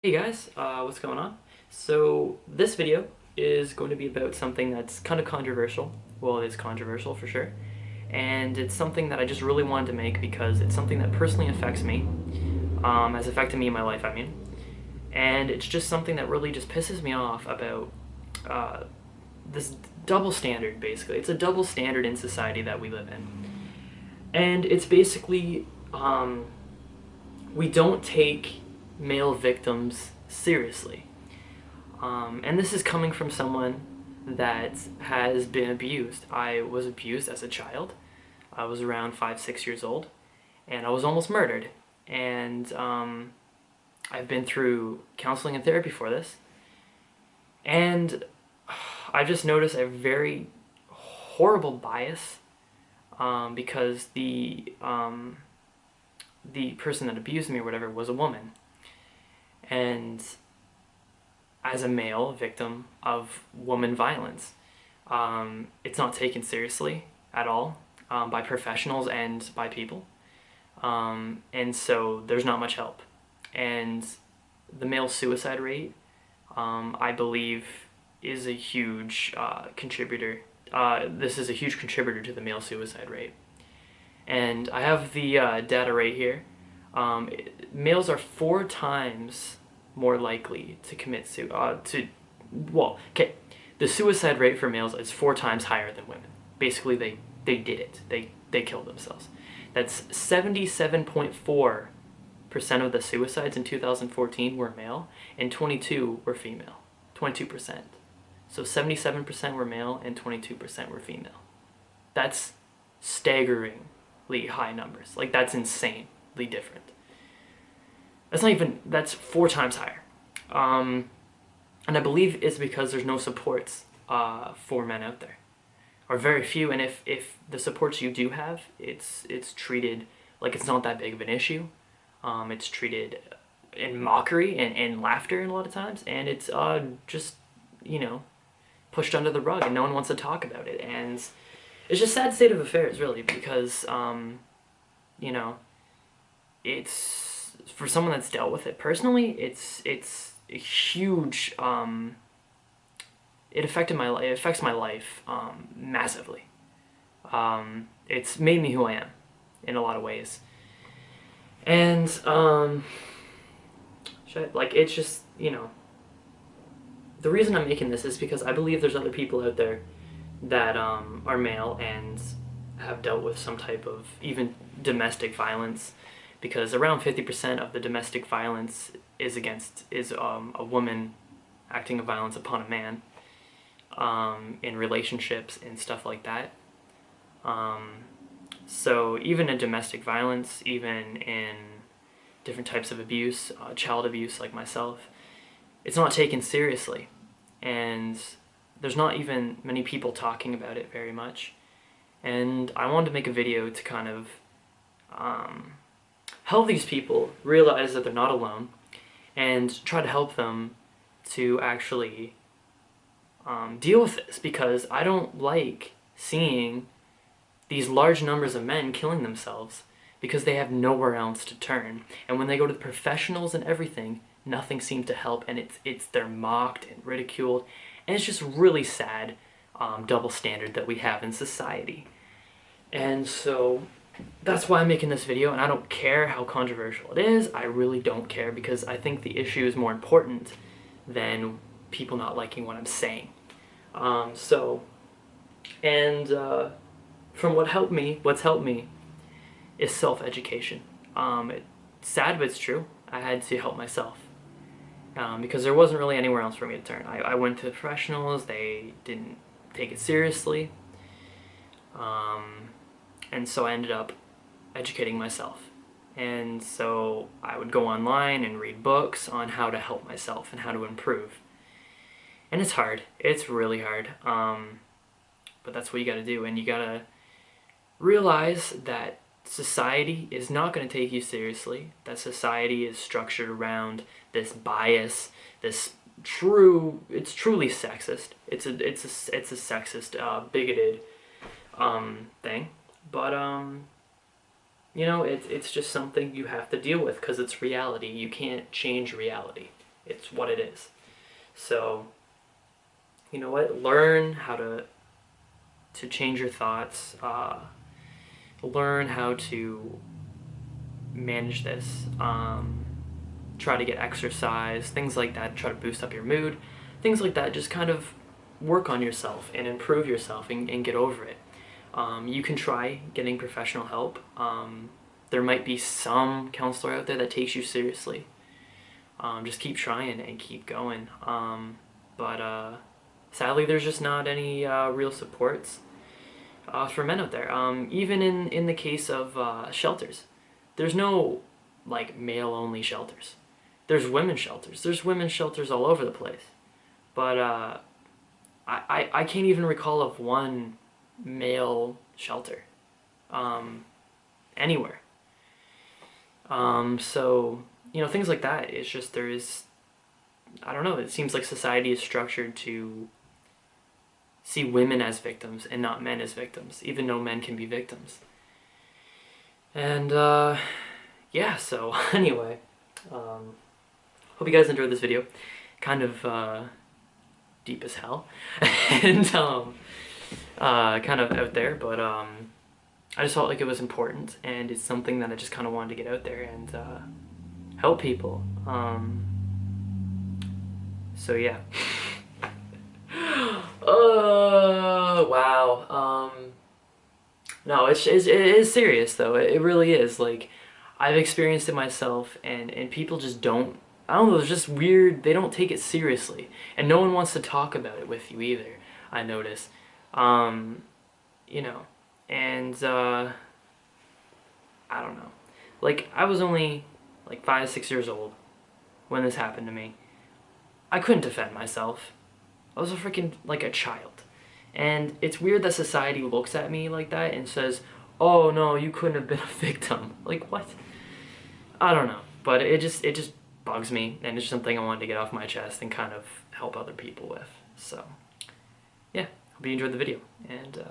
Hey guys, what's going on? So this video is going to be about something that's kind of controversial. Well, it is controversial for sure. And it's something that I just really wanted to make because it's something that personally affects me, has affected me in my life, I mean. And it's just something that really just pisses me off about uh, this double standard, basically. It's a double standard in society that we live in. And it's basically, we don't take male victims seriously. And this is coming from someone that has been abused. I was abused as a child. I was around 5, 6 years old, and I was almost murdered. And I've been through counseling and therapy for this. And I just noticed a very horrible bias because the person that abused me or whatever was a woman. And as a male victim of woman violence, it's not taken seriously at all by professionals and by people. And so there's not much help. And the male suicide rate, I believe, is a huge contributor. This is a huge contributor to the male suicide rate. And I have the data right here. Males are 4 times more likely to commit the suicide rate for males is 4 times higher than women. Basically, they did it. They killed themselves. That's 77.4% of the suicides in 2014 were male, and 22 were female. 22%. So 77% were male and 22% were female. That's staggeringly high numbers. Like, that's insanely different. That's 4 times higher. And I believe it's because there's no supports for men out there, or very few. And if the supports you do have, it's treated like it's not that big of an issue. It's treated in mockery and laughter a lot of times, and it's just, pushed under the rug, and no one wants to talk about it. And it's just a sad state of affairs, really, because it's, for someone that's dealt with it personally, it's a huge, it affects my life massively. It's made me who I am in a lot of ways. And it's just, the reason I'm making this is because I believe there's other people out there that are male and have dealt with some type of even domestic violence, because around 50% of the domestic violence is a woman acting of violence upon a man in relationships and stuff like that. So even in domestic violence, even in different types of abuse, child abuse like myself, it's not taken seriously, and there's not even many people talking about it very much. And I wanted to make a video to kind of help these people realize that they're not alone, and try to help them to actually deal with this, because I don't like seeing these large numbers of men killing themselves because they have nowhere else to turn. And when they go to the professionals and everything, nothing seems to help, and they're mocked and ridiculed, and it's just really sad double standard that we have in society. And so that's why I'm making this video, and I don't care how controversial it is. I really don't care, because I think the issue is more important than people not liking what I'm saying. From what's helped me is self-education. It's sad, but it's true. I had to help myself because there wasn't really anywhere else for me to turn. I went to professionals. They didn't take it seriously. And so I ended up educating myself. And so I would go online and read books on how to help myself and how to improve. And it's hard. It's really hard. But that's what you gotta do. And you gotta realize that society is not gonna take you seriously. That society is structured around this bias, it's truly sexist. It's a sexist, bigoted thing. But it's just something you have to deal with, because it's reality. You can't change reality. It's what it is. So, you know what? Learn how to change your thoughts. Learn how to manage this. Try to get exercise, things like that. Try to boost up your mood, things like that. Just kind of work on yourself and improve yourself and get over it. You can try getting professional help. There might be some counselor out there that takes you seriously. Just keep trying and keep going. But sadly, there's just not any real supports for men out there. Even in the case of shelters, there's no like male-only shelters. There's women's shelters. There's women's shelters all over the place. But I can't even recall of one male shelter anywhere. So, you know, things like that. It's just there is, I don't know, it seems like society is structured to see women as victims and not men as victims, even though men can be victims. And yeah, so anyway, hope you guys enjoyed this video. Kind of deep as hell and kind of out there, but I just felt like it was important, and it's something that I just kind of wanted to get out there and help people. So yeah. Wow. No, it is serious though. It really is. Like, I've experienced it myself, and people just don't. I don't know. It's just weird. They don't take it seriously, and no one wants to talk about it with you either. I notice. You know, and I don't know. Like, I was only like 5, 6 years old when this happened to me. I couldn't defend myself. I was a freaking, like, a child. And it's weird that society looks at me like that and says, oh no, you couldn't have been a victim. Like, what? I don't know. But it just bugs me, and it's something I wanted to get off my chest and kind of help other people with. So, yeah. Hope you enjoyed the video, and